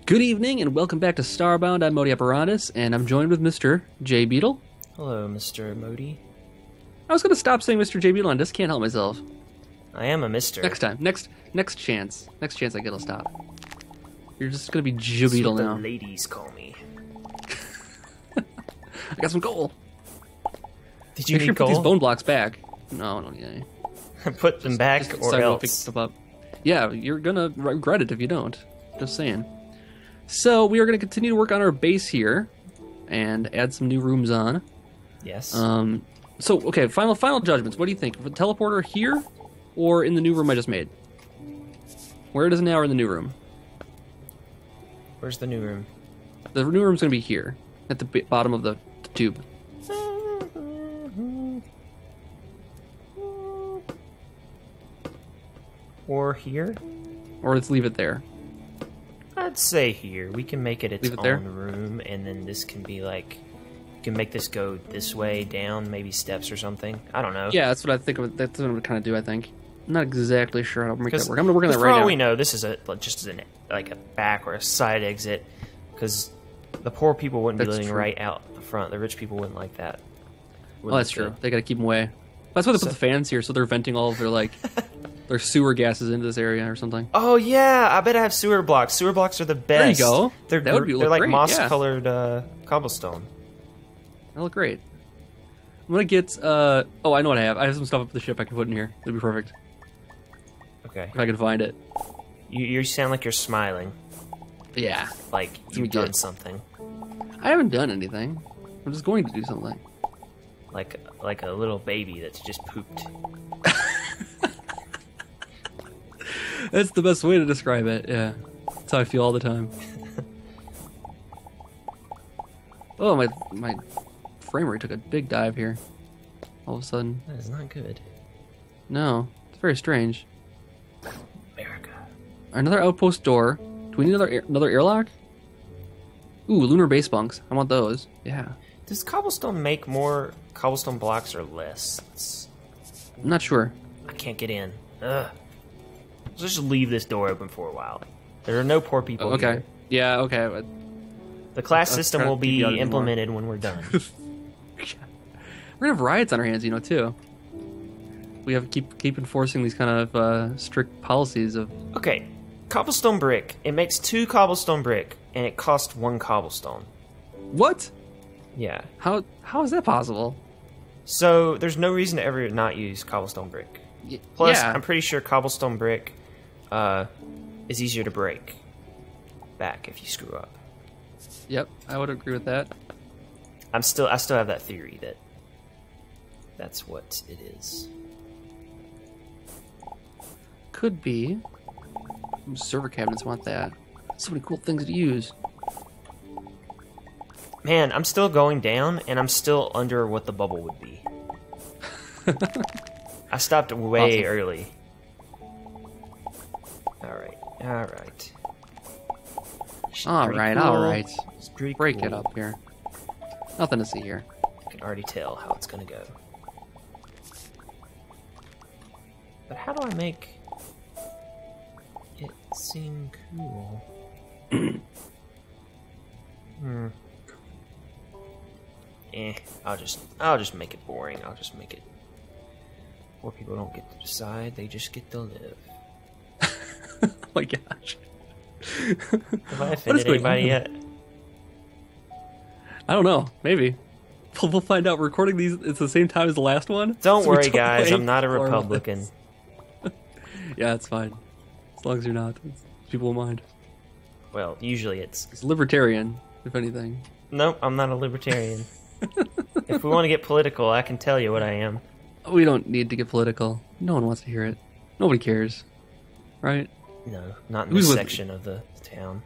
Good evening and welcome back to Starbound. I'm Modi Apparatus and I'm joined with Mr. J Beetle. Hello, Mr. Modi. I was going to stop saying Mr. J Beetle and just can't help myself. I am a Mr. Next time. Next chance. Next chance I get, I'll stop. You're just going to be J Beetle now. The ladies call me. I got some coal. Did you Make sure need to put these coal? bone blocks back. No, I don't need any. Put them back Just or decide to else. pick stuff up. Yeah, you're going to regret it if you don't. Just saying. So, we are going to continue to work on our base here and add some new rooms on. Yes. So, okay, final judgments. What do you think? The teleporter here or in the new room I just made? Where it is now or in the new room? Where's the new room? The new room's going to be here at the bottom of the tube. Or here? Or let's leave it there. I'd say here. We can make it its Leave it there? own room, and then this can be like... You can make this go this way, down, maybe steps or something. I don't know. Yeah, that's what I think of. That's what I'm kind of do, I think. I'm not exactly sure how to make that work. I'm going to work on that For right all now. we know, this is just like a back or a side exit, because the poor people wouldn't be That's living true. right out the front. The rich people wouldn't like that. Well, that's true. They got to keep them away. That's why they put the fans here, so they're venting all of their, like, their sewer gases into this area or something. Oh yeah, I bet I have sewer blocks. Sewer blocks are the best. There you go. They're That would be- they're look like great, moss-colored cobblestone. That look great. I'm going to get, oh, I know what I have. I have some stuff up the ship I can put in here. It'll be perfect. Okay. If I can find it. You sound like you're smiling, Yeah. like be you've done good. something, I haven't done anything. I'm just going to do something. like a little baby that's just pooped. That's the best way to describe it, yeah. That's how I feel all the time. Oh, my frame rate took a big dive here. All of a sudden. That is not good. No, it's very strange. America. Another outpost door. Do we need another airlock? Ooh, lunar base bunks. I want those. Yeah. Does cobblestone make more cobblestone blocks or less? I'm not sure. I can't get in. Ugh. Let's just leave this door open for a while. There are no poor people Okay. here. Yeah, okay. But The class I'll system try to will keep you out be anymore. implemented when we're done. we're gonna have riots on our hands, too. We have to keep enforcing these kind of strict policies of... Okay, cobblestone brick. It makes 2 cobblestone brick, and it costs 1 cobblestone. What? Yeah. How is that possible? So there's no reason to ever not use cobblestone brick. Y- Plus, yeah. I'm pretty sure cobblestone brick is easier to break back if you screw up. Yep, I would agree with that. I still have that theory that that's what it is. Could be. Server cabinets want that. So many cool things to use. Man, I'm still going down, and I'm still under what the bubble would be. I stopped way Awesome. early. Alright. Alright. It's pretty Break cool. it up here. Nothing to see here. I can already tell how it's gonna go. But how do I make it seem cool? I'll just make it boring. I'll just make it. Poor people don't get to decide; they just get to live. Oh my gosh. Have I What is offended going anybody on? yet? I don't know. Maybe. We'll find out. We're recording these at the same time as the last one. Don't so we worry, guys. wait I'm not a for Republican. this. Yeah, it's fine. As long as you're not. People will mind. Well, usually it's It's libertarian, if anything. nope. I'm not a libertarian. If we want to get political, I can tell you what I am. We don't need to get political. No one wants to hear it. Nobody cares. Right? No, not in Who's this with section of the town.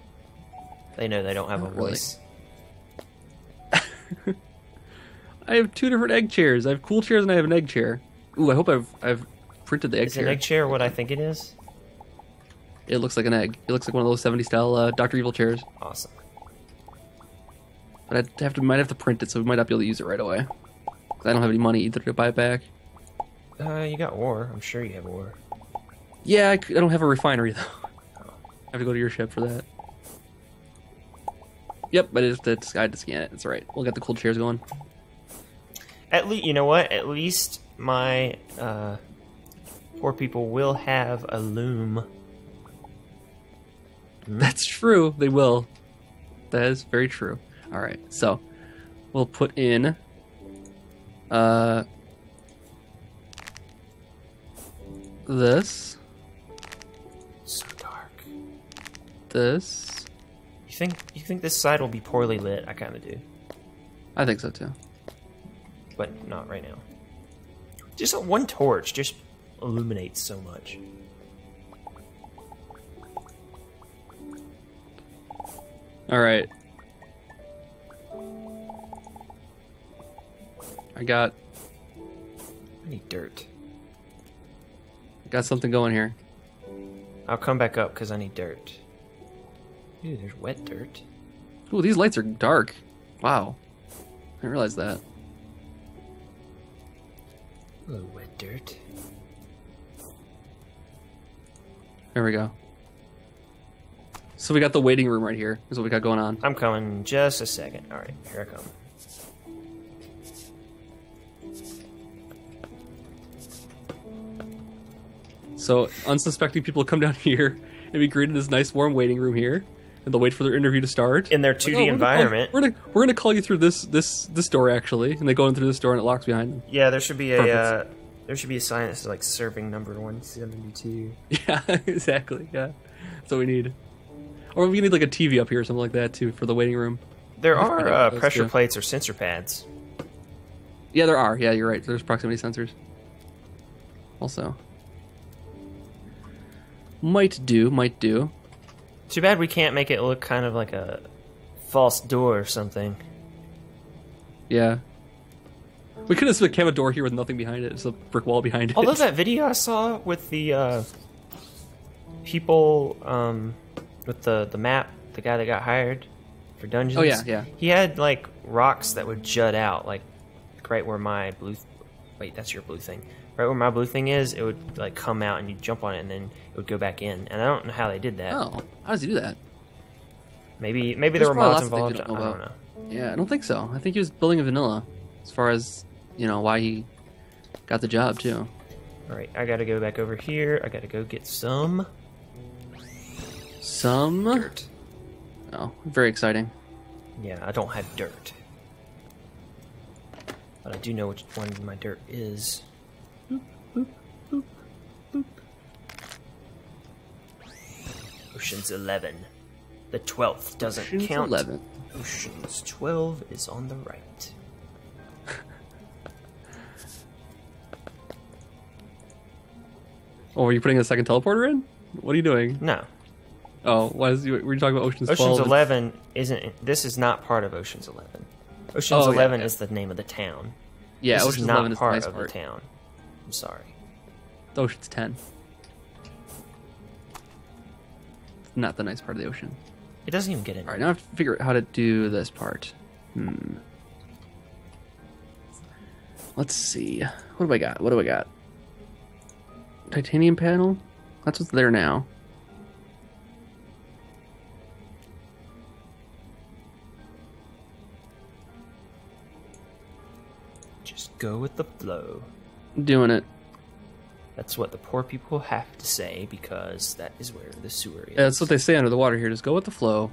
They know they don't have a Not really. voice. I have 2 different egg chairs. I have cool chairs and I have an egg chair. Ooh, I hope I've printed the egg Is chair. an egg chair what I think it is? It looks like an egg. It looks like one of those 70s style Dr. Evil chairs. Awesome. But might have to print it, so we might not be able to use it right away. 'Cause I don't have any money either to buy it back. You got ore. I'm sure you have ore. Yeah, I don't have a refinery though. I have to go to your ship for that. Yep, but it's I had to scan it. It's alright. We'll get the cool chairs going. At least, you know what? At least my poor people will have a loom. That's true. They will. That is very true. Alright, so we'll put in this. So dark. This. You think this side will be poorly lit? I kind of do, I think so too. but not right now. Just one torch just illuminates so much. Alright. I got I need dirt. something going here. I'll come back up because I need dirt. Ooh, there's wet dirt. Ooh, these lights are dark. Wow. I didn't realize that. Hello, wet dirt. There we go. So we got the waiting room right here. Is what we got going on. I'm coming in just a second. All right, here I come. So unsuspecting people come down here and be greeted in this nice warm waiting room here, and they'll wait for their interview to start. In their 2D environment. We're gonna call you through this door actually, and they go in through this door and it locks behind them. Yeah, there should be a sign that says like serving number 172. Yeah, exactly. Yeah, that's what we need. Or we need like a TV up here or something like that too for the waiting room. There are Those pressure two. plates or sensor pads. Yeah, there are. Yeah, you're right. There's proximity sensors. Also, might do. Too bad we can't make it look kind of like a false door or something. Yeah. We could have a door here with nothing behind it. It's a brick wall behind it. Although that video I saw with the people with the map, the guy that got hired for dungeons. Oh, yeah. He had like rocks that would jut out, like right where my blue. Wait, that's your blue thing. Right where my blue thing is, it would like come out and you jump on it and then it would go back in. And I don't know how they did that. Oh, how does he do that? Maybe There's there were probably mods lots of things involved. we I don't know don't about. know. Yeah, I don't think so. I think he was building a vanilla, as far as why he got the job too. All right, I gotta go back over here. I gotta go get some dirt. Oh, very exciting. Yeah, I don't have dirt, but I do know which one my dirt is. Ocean's 11. The 12th doesn't Ocean's count. 11. Ocean's 12 is on the right. Oh, are you putting a second teleporter in? What are you doing? No. Oh, were you talking about Ocean's 12? Ocean's 11 isn't. This is not part of Ocean's 11. Ocean's 11 is the name of the town. Yeah, this Ocean's is not 11 is the part nice of part. the town. I'm sorry. Ocean's 10. Not the nice part of the ocean. It doesn't even get in. Alright, now I have to figure out how to do this part. Let's see. What do I got? Titanium panel? That's what's there now. Just go with the flow. Doing it. That's what the poor people have to say because that is where the sewer is. Yeah, that's what they say under the water here. Just go with the flow.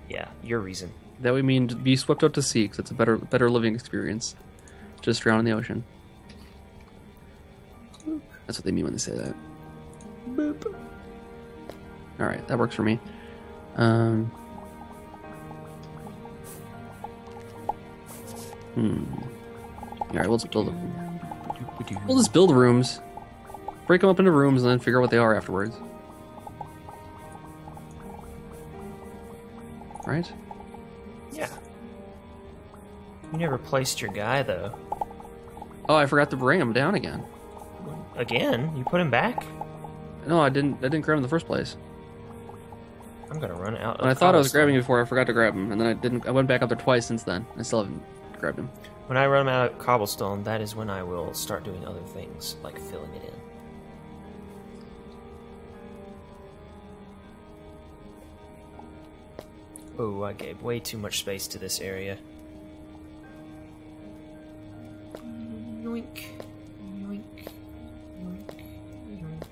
Yeah, your reason. That we mean be swept out to sea, because it's a better living experience. Just drown in the ocean. That's what they mean when they say that. Boop. Alright, that works for me. Alright, we'll just build rooms. Break them up into rooms and then figure out what they are afterwards. Right? Yeah. You never placed your guy, though. Oh, I forgot to bring him down again. Again? You put him back? No, I didn't grab him in the first place. I'm gonna run out of When I thought I was cobblestone. grabbing him before, I forgot to grab him, and then I went back up there twice since then. I still haven't grabbed him. When I run out of cobblestone, that is when I will start doing other things, like filling it in. Oh, I gave way too much space to this area. Yoink. Yoink. Yoink. Yoink.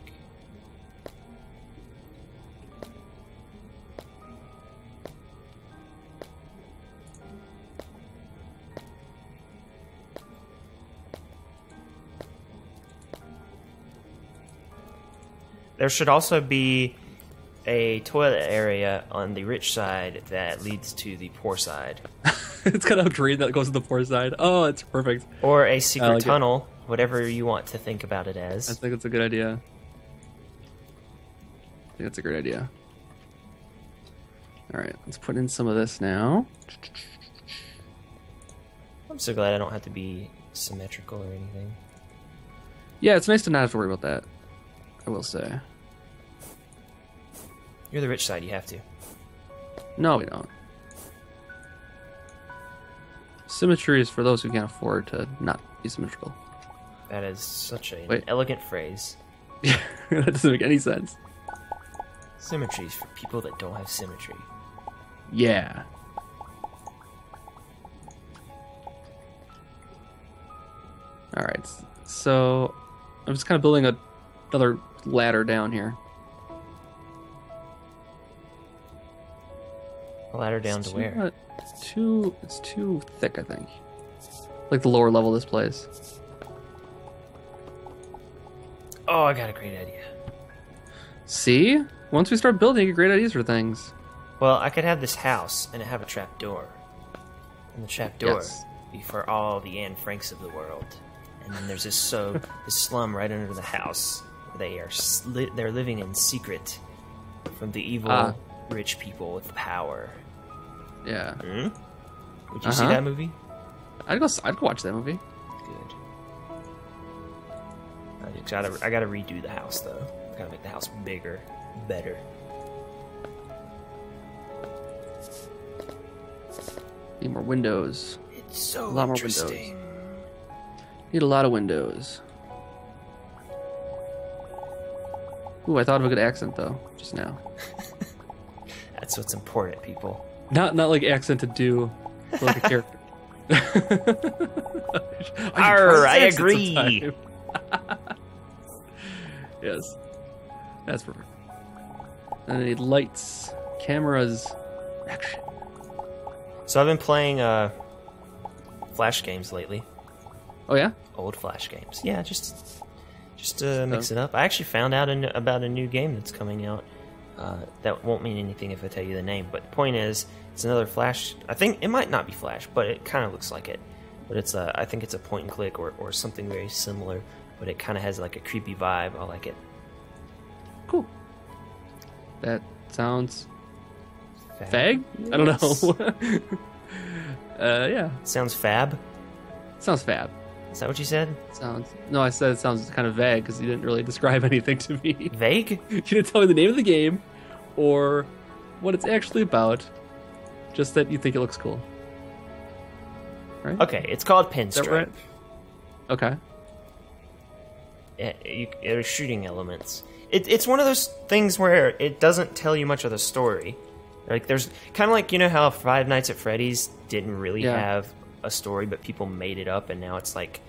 There should also be a toilet area on the rich side that leads to the poor side. It's got a drain that goes to the poor side. Oh, it's perfect. Or a secret tunnel, whatever you want to think about it as. I think it's a good idea. I think that's a great idea. Alright, let's put in some of this now. I'm so glad I don't have to be symmetrical or anything. Yeah, it's nice to not have to worry about that, I will say. You're the rich side, you have to. No, we don't. Symmetry is for those who can't afford to not be symmetrical. That is such an elegant phrase. Yeah, that doesn't make any sense. Symmetry is for people that don't have symmetry. Yeah. Alright, so I'm just kind of building another ladder down here. A ladder down to where? It's too thick, I think. Like the lower level of this place. Oh, I got a great idea. See? Once we start building, you get great ideas for things. Well, I could have this house and it have a trap door. And the trap door be for all the Anne Franks of the world. And then there's this slum right under the house. They're living in secret from the evil rich people with power. Yeah. Hmm? Would you see that movie? I'd go watch that movie. Good. I gotta redo the house though. I gotta make the house bigger, better. Need more windows. It's so a lot interesting. More windows. Need a lot of windows. Ooh, I thought of a good accent though, just now. That's what's important, people. Not like accent to do like a character. I agree. Yes, that's perfect. And I need lights, cameras, action. So I've been playing Flash games lately. Oh yeah, old Flash games. Yeah, just to mix it up. I actually found out about a new game that's coming out. That won't mean anything if I tell you the name, but the point is, it's another Flash. I think it might not be Flash, but it kind of looks like it. But it's I think it's a point and click or something very similar, but it kind of has like a creepy vibe. I like it. Cool. That sounds fag? Yes. I don't know. Yeah. Sounds fab? Sounds fab. Is that what you said? No, I said it sounds kind of vague because you didn't really describe anything to me. Vague? You didn't tell me the name of the game or what it's actually about. Just that you think it looks cool. Right? Okay, it's called Pinstripe. Right? Okay. There's shooting elements. It's one of those things where it doesn't tell you much of the story. Like there's kind of like, you know how Five Nights at Freddy's didn't really have a story, but people made it up, and now it's like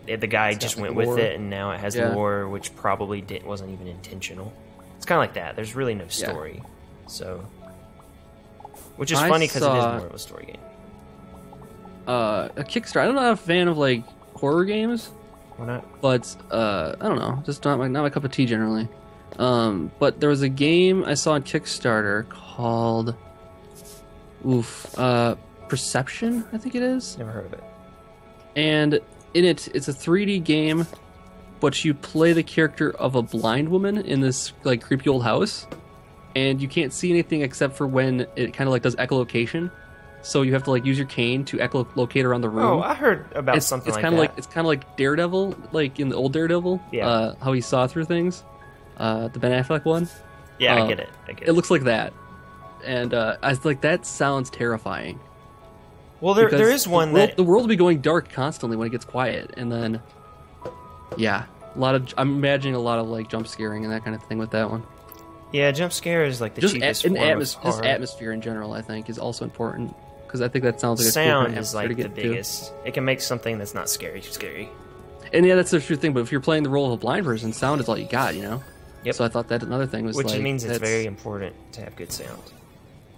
the guy just went with it, and now it has lore, which probably wasn't even intentional. It's kind of like that. There's really no story, so which is funny because it is more of a story game. A Kickstarter. I'm not a fan of like horror games. Why not? But I don't know, just not my cup of tea generally. But there was a game I saw on Kickstarter called Perception, I think it is. Never heard of it. And in it's a 3D game, but you play the character of a blind woman in this like creepy old house, and you can't see anything except for when it kind of like does echolocation. So you have to like use your cane to echolocate around the room. Oh, I heard about something like that. It's kind of like Daredevil, like in the old Daredevil. Yeah. How he saw through things. The Ben Affleck one. Yeah, I get it. It looks like that, and I was like, that sounds terrifying. Well, there is one the world will be going dark constantly when it gets quiet, and then I'm imagining a lot of like jump scaring and that kind of thing with that one. Yeah, jump scare is like the cheapest form of horror. Just atmosphere in general, I think, is also important. Because I think that sounds like a sound cool is like the biggest. It can make something that's not scary. And yeah, that's the true thing. But if you're playing the role of a blind person, sound is all you got, you know. Yep. So I thought that another thing was which means it's very important to have good sound.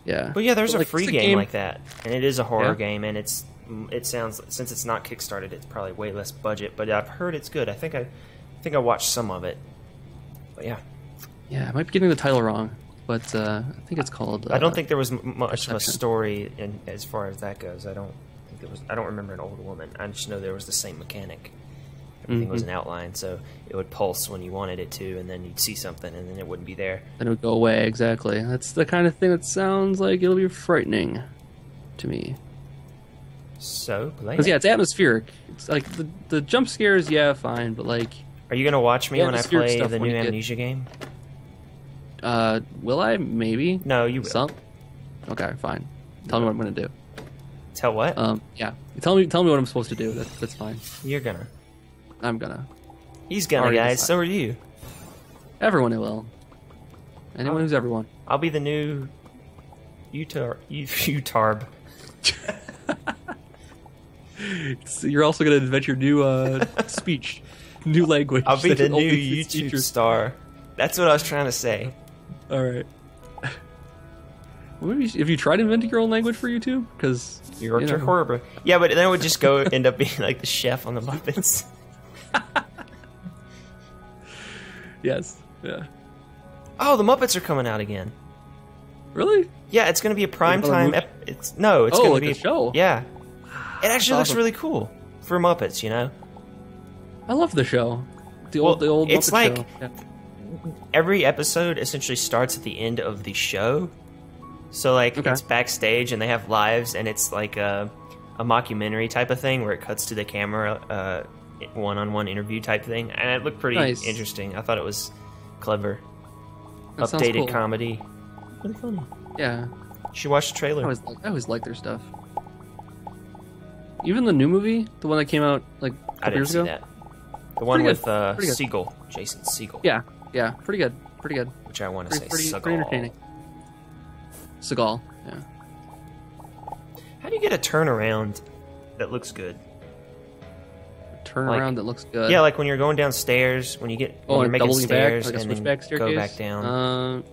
Yeah. But yeah, there's a free game like that, and it is a horror game, and it sounds, since it's not Kickstarted, it's probably way less budget. But I've heard it's good. I think I watched some of it. But yeah. Yeah, I might be getting the title wrong. But I think it's called. I don't think there was much of a story as far as that goes. I don't remember an old woman. I just know there was the same mechanic. Everything was an outline, so it would pulse when you wanted it to, and then you'd see something, and then it wouldn't be there. Then it would go away. Exactly. That's the kind of thing that sounds like it'll be frightening to me. So, because it's atmospheric. It's like the jump scares, yeah, fine, but like. Are you gonna watch me when I play the new Amnesia game? Will I? Maybe. No, you will. Some? Okay, fine. Tell me what I'm gonna do. Tell what? Yeah. Tell me what I'm supposed to do. That's fine. You're gonna. I'm gonna. He's gonna, guys. So are you. Everyone will. Anyone who's everyone. I'll be the new Utarb. You're also gonna invent your new speech, new language. I'll be the new YouTube star. That's what I was trying to say. All right. Well, maybe have you tried inventing your own language for YouTube? Because you're horrible. Yeah, but then it would just end up being like the chef on the Muppets. Yes. Yeah. Oh, the Muppets are coming out again. Really? Yeah, it's going to be a primetime. It's going to be a show. Yeah. It actually looks really cool for Muppets. You know. I love the show. The old it's Muppet like show. Yeah. Every episode essentially starts at the end of the show. So like it's backstage and they have lives, and it's like a mockumentary type of thing where it cuts to the camera, one-on-one interview type thing, and it looked pretty interesting. I thought it was clever. That updated cool. comedy. Really funny. Yeah. You should watch the trailer. I always like their stuff. Even the new movie, the one that came out like a couple years ago. That. The one with Segel, Jason Segel. Yeah, pretty good. Which I want to say pretty entertaining. Seagal, yeah. How do you get a turnaround that looks good? Turnaround that looks good? Yeah, like when you're going downstairs, when you're making stairs back, like and a switchback staircase? Go back down.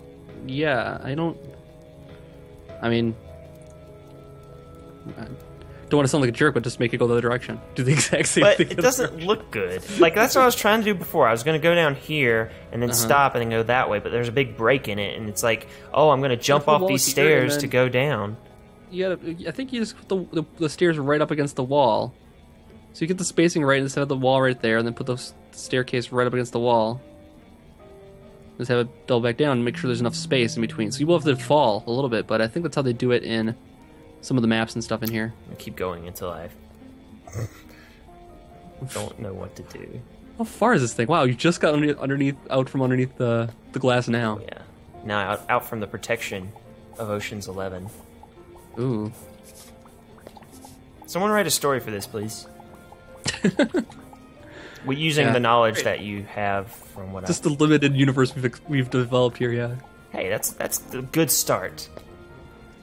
Yeah, I don't want to sound like a jerk, but just make it go the other direction. Do the exact same thing. But it doesn't look good. Like, that's what I was trying to do before. I was going to go down here and then stop and then go that way, but there's a big break in it, and it's like, oh, I'm going to jump off these stairs to go down. I think you just put the stairs right up against the wall. So you get the spacing right instead of the wall right there, and then put the staircase right up against the wall. Just have it double back down and make sure there's enough space in between. So you will have to fall a little bit, but I think that's how they do it in some of the maps and stuff in here. I'll keep going until I don't know what to do. How far is this thing? Wow, you just got out from underneath the glass now. Yeah. Now out from the protection of Ocean's 11. Ooh. Someone write a story for this, please. We're using the knowledge that you have from what the limited universe we've developed here, yeah. Hey, that's a good start.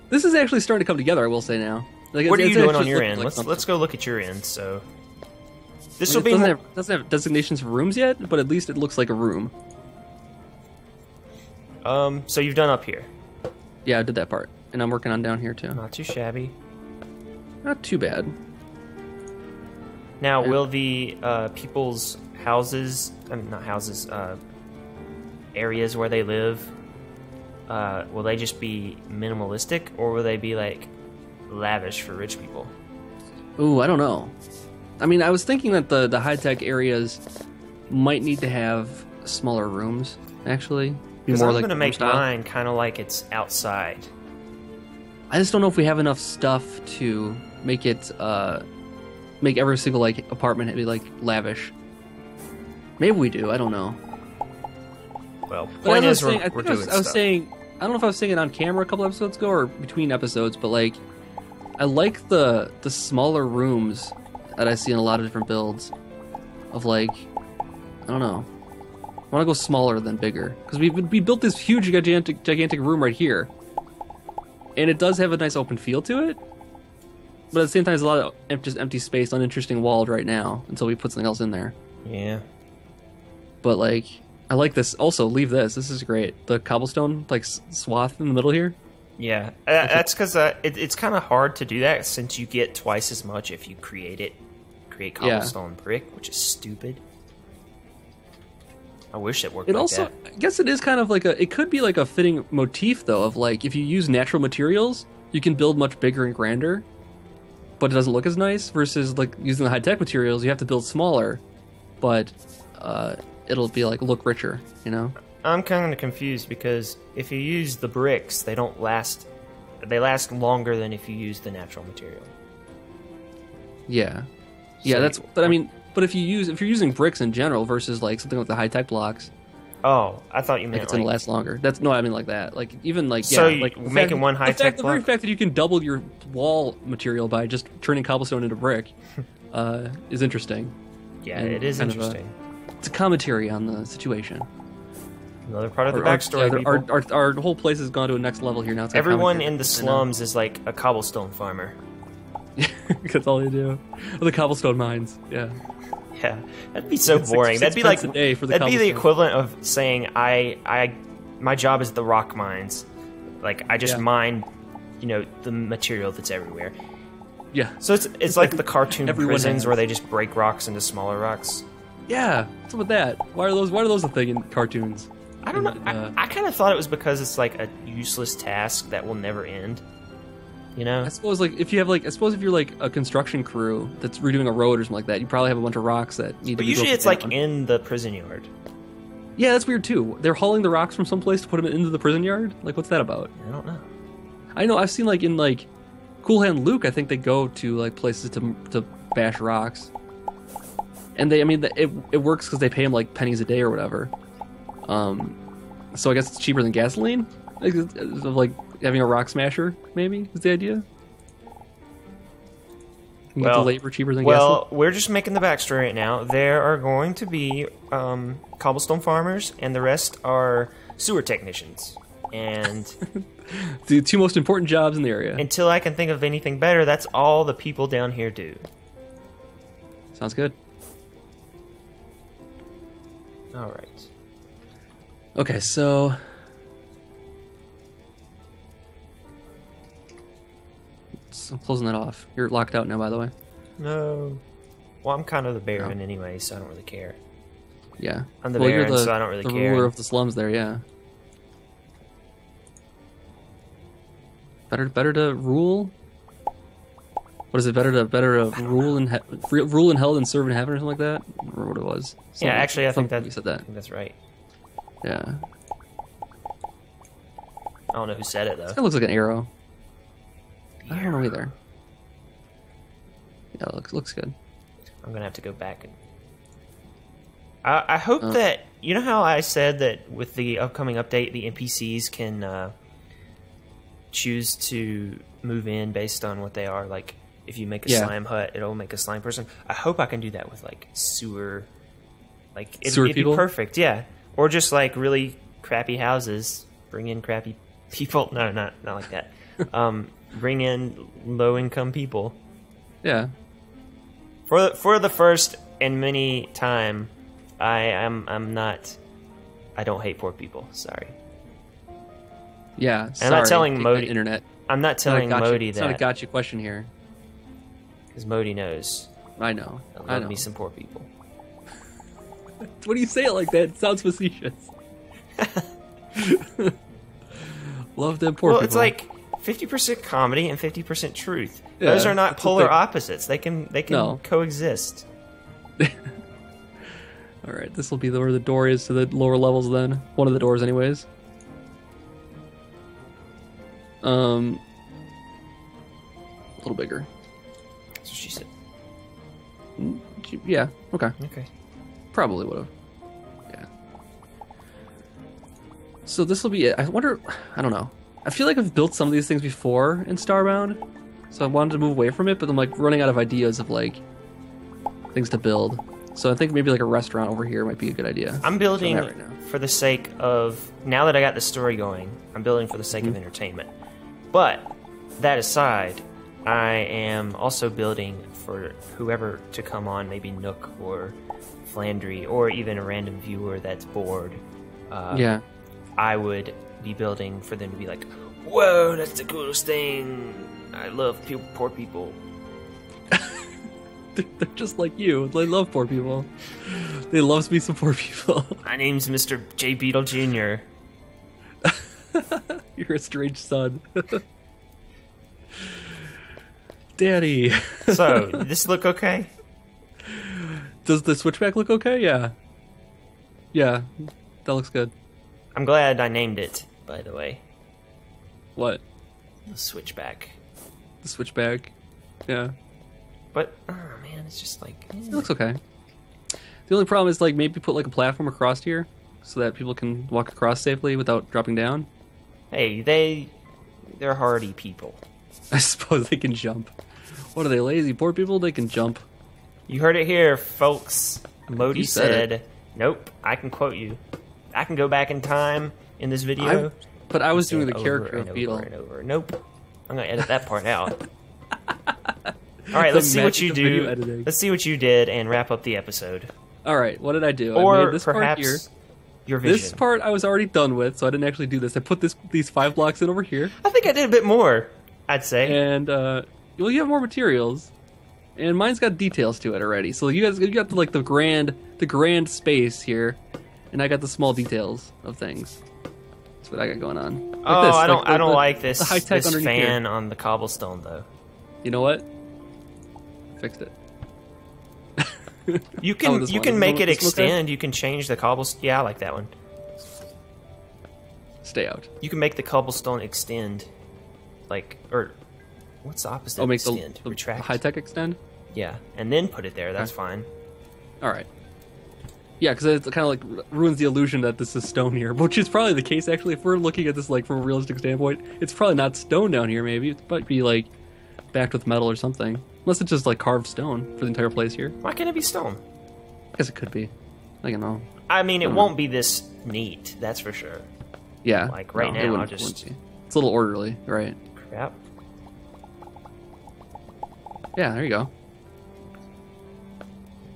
This is actually starting to come together, I will say now. Like, what are you doing on your end? Let's go look at your end. So this will be doesn't have designations for rooms yet, but at least it looks like a room. So you've done up here. Yeah, I did that part, and I'm working on down here too. Not too shabby. Not too bad. Now, will the people's houses, not houses, areas where they live, will they just be minimalistic, or will they be like lavish for rich people? Ooh, I don't know. I mean, I was thinking that the high-tech areas might need to have smaller rooms, actually. Because I'm going to make mine kind of like it's outside. I just don't know if we have enough stuff to make it, make every single, like, apartment be, like, lavish. Maybe we do, I don't know. Well, point is, we're doing stuff. I was saying, I don't know if I was saying it on camera a couple episodes ago or between episodes, but, like, I like the smaller rooms that I see in a lot of different builds of, like, I don't know. I want to go smaller than bigger. Because we built this huge, gigantic room right here. And it does have a nice open feel to it. But at the same time, there's a lot of just empty space, uninteresting walled right now, until we put something else in there. Yeah. But, like, I like this. Also, leave this. This is great. The cobblestone, like, swath in the middle here. Yeah. That's because it's kind of hard to do that since you get twice as much if you create cobblestone brick, which is stupid. I wish it worked like that. I guess it is kind of like it could be like a fitting motif, though, of, like, if you use natural materials, you can build much bigger and grander, but it doesn't look as nice, versus, like, using the high-tech materials, you have to build smaller, but it'll be, like, look richer, you know? I'm kind of confused because if you use the bricks, they don't last. They last longer than if you use the natural material. Yeah, yeah. So But I mean, but if you're using bricks in general versus like something with the high tech blocks. Oh, I thought you meant it's gonna last longer. I mean like that. Like even like so yeah, like making one high tech block. The very fact that you can double your wall material by just turning cobblestone into brick is interesting. Yeah, it is interesting. It's a commentary on the situation. Another part of the backstory. Our whole place has gone to a next level here now. It's everyone in the slums is like a cobblestone farmer. That's all they do. Or the cobblestone mines. Yeah. Yeah, that'd be so boring. That'd be like that'd be the equivalent of saying my job is the rock mines. Like I just mine, the material that's everywhere. Yeah. So it's like the cartoon prisons where they just break rocks into smaller rocks. Yeah. What's up with that? Why are those a thing in cartoons? I don't know. I kind of thought it was because it's like a useless task that will never end. I suppose if you're like a construction crew that's redoing a road or something like that, you probably have a bunch of rocks that need to be built. But usually it's like in the prison yard. Yeah, that's weird too. They're hauling the rocks from someplace to put them into the prison yard? Like, what's that about? I don't know. I know, I've seen like in like Cool Hand Luke, I think they go to like places to bash rocks. And it works because they pay them like pennies a day or whatever. So I guess it's cheaper than gasoline? Like having a rock smasher, maybe, is the idea? You get the labor cheaper than gasoline? Well, we're just making the backstory right now. There are going to be cobblestone farmers, and the rest are sewer technicians. And the two most important jobs in the area. Until I can think of anything better, that's all the people down here do. Sounds good. All right. Okay, so I'm closing that off. You're locked out now, by the way. No. Well, I'm kind of the Baron anyway, so I don't really care. Yeah. I'm the Baron, so I don't really care. The ruler of the slums there, yeah. Better to rule? What is it? Better to rule in hell than serve in heaven or something like that? I don't remember what it was. Yeah, actually, I think you said that. I think that's right. Yeah. I don't know who said it though. It looks like an arrow. I don't know either. Yeah, it looks good. I'm gonna have to go back and. I hope that how I said that with the upcoming update, the NPCs can choose to move in based on what they are. Like, if you make a slime hut, it'll make a slime person. I hope I can do that with like sewer. Like it'd be perfect, yeah. Or just like really crappy houses, bring in crappy people. No, not like that. Bring in low income people. Yeah. For the first and many time, I'm not. I don't hate poor people. Sorry. Yeah. I'm not telling Modi. Internet. I'm not telling Modi that. It's not a gotcha question here. Because Modi knows. I know. I love me some poor people. What do you say it like that? It sounds facetious. Love them poor people. Well, it's like 50% comedy and 50% truth. Yeah, those are not polar opposites. They can coexist. All right, this will be where the door is to the lower levels. Then one of the doors, anyways. A little bigger. That's what she said. Yeah. Okay. Okay. Probably would have. Yeah. So this will be it. I wonder. I don't know. I feel like I've built some of these things before in Starbound, so I wanted to move away from it, but I'm like running out of ideas of like things to build. So I think maybe like a restaurant over here might be a good idea. I'm building for the sake of, now that I got the story going, I'm building for the sake of entertainment. But that aside, I am also building for whoever to come on, maybe Nook or Flandry, or even a random viewer that's bored. Yeah. I would be building for them to be like, whoa, that's the coolest thing. I love poor people. They're just like you. They love poor people. They love me some poor people. My name's Mr. J. Beetle Jr. You're a strange son. Daddy. So, does this look okay? Does the switchback look okay? Yeah. Yeah, that looks good. I'm glad I named it, by the way. What? The switchback. The switchback. Yeah. But, oh man, it's just like... It looks okay. The only problem is, like, maybe put, like, a platform across here so that people can walk across safely without dropping down. Hey, they're hardy people. I suppose they can jump. What are they, lazy poor people? They can jump. You heard it here, folks. Modi said, nope, I can quote you. I can go back in time in this video. But I was doing the character of Beetle. Over and over. Nope. I'm going to edit that part out. Alright, let's see what you do. Let's see what you did and wrap up the episode. Alright, what did I do? Or I made this perhaps part here. Your vision. This part I was already done with, so I didn't actually do this. I put these 5 blocks in over here. I think I did a bit more, I'd say. And, well, you have more materials. And mine's got details to it already. So you got the grand space here, and I got the small details of things. That's what I got going on. Like I don't like this high-tech this fan here. on the cobblestone though. You know what? Fixed it. You can make it extend. You can change the cobblestone. Yeah, I like that one. Stay out. You can make the cobblestone extend, or what's the opposite? Oh, make extend. the retract. high-tech extend. Yeah, and then put it there. That's fine. All right. Yeah, because it kind of like ruins the illusion that this is stone here, which is probably the case actually. If we're looking at this like from a realistic standpoint, it's probably not stone down here. Maybe it might be like backed with metal or something, unless it's just like carved stone for the entire place here. Why can't it be stone? I guess it could be. I don't know. I mean, it won't be this neat. That's for sure. Yeah. Like right now, I'll just. It's a little orderly, right? Crap. Yeah, there you go.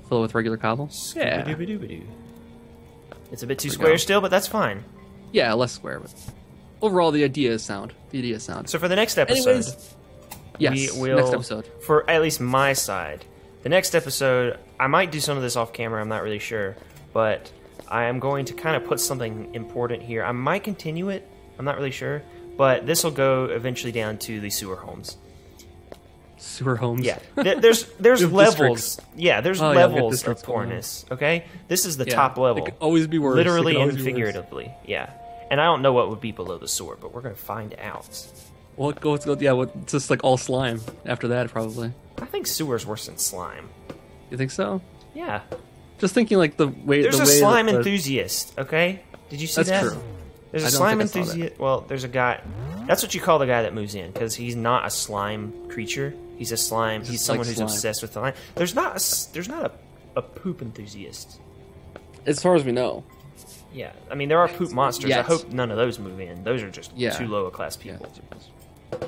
Fill it with regular cobble. Yeah. It's a bit too square still, but that's fine. Yeah, less square, but overall the idea is sound. So for the next episode, anyways, yes, we will, next episode. For at least my side, the next episode, I might do some of this off camera, I'm not really sure, but I am going to kind of put something important here. I might continue it, I'm not really sure, but this will go eventually down to the sewer homes. Sewer homes. Yeah, there's levels. Yeah, there's levels of poorness. Okay, this is the top level. It could always be worse. Literally and figuratively. Yeah, and I don't know what would be below the sewer, but we're gonna find out. Well, it's just like all slime after that, probably. I think sewer's worse than slime. You think so? Yeah. Just thinking like the way. There's a slime enthusiast. Okay, did you see that? That's true. There's a slime enthusiast. Well, there's a guy. That's what you call the guy that moves in, because he's not a slime creature. He's a slime. He's someone who's obsessed with the slime. There's not a poop enthusiast. As far as we know. Yeah, I mean there are poop monsters. Yes. I hope none of those move in. Those are just too low a class people. Yeah.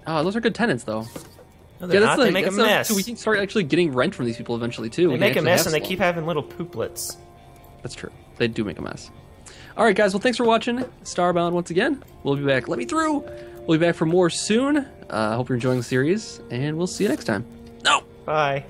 Oh, those are good tenants though. No, they're not. They make a mess. So we can start actually getting rent from these people eventually too. They make a mess and they keep having little pooplets. That's true. They do make a mess. All right, guys. Well, thanks for watching Starbound once again. We'll be back. Let me through. We'll be back for more soon. I hope you're enjoying the series, and we'll see you next time. No. Bye.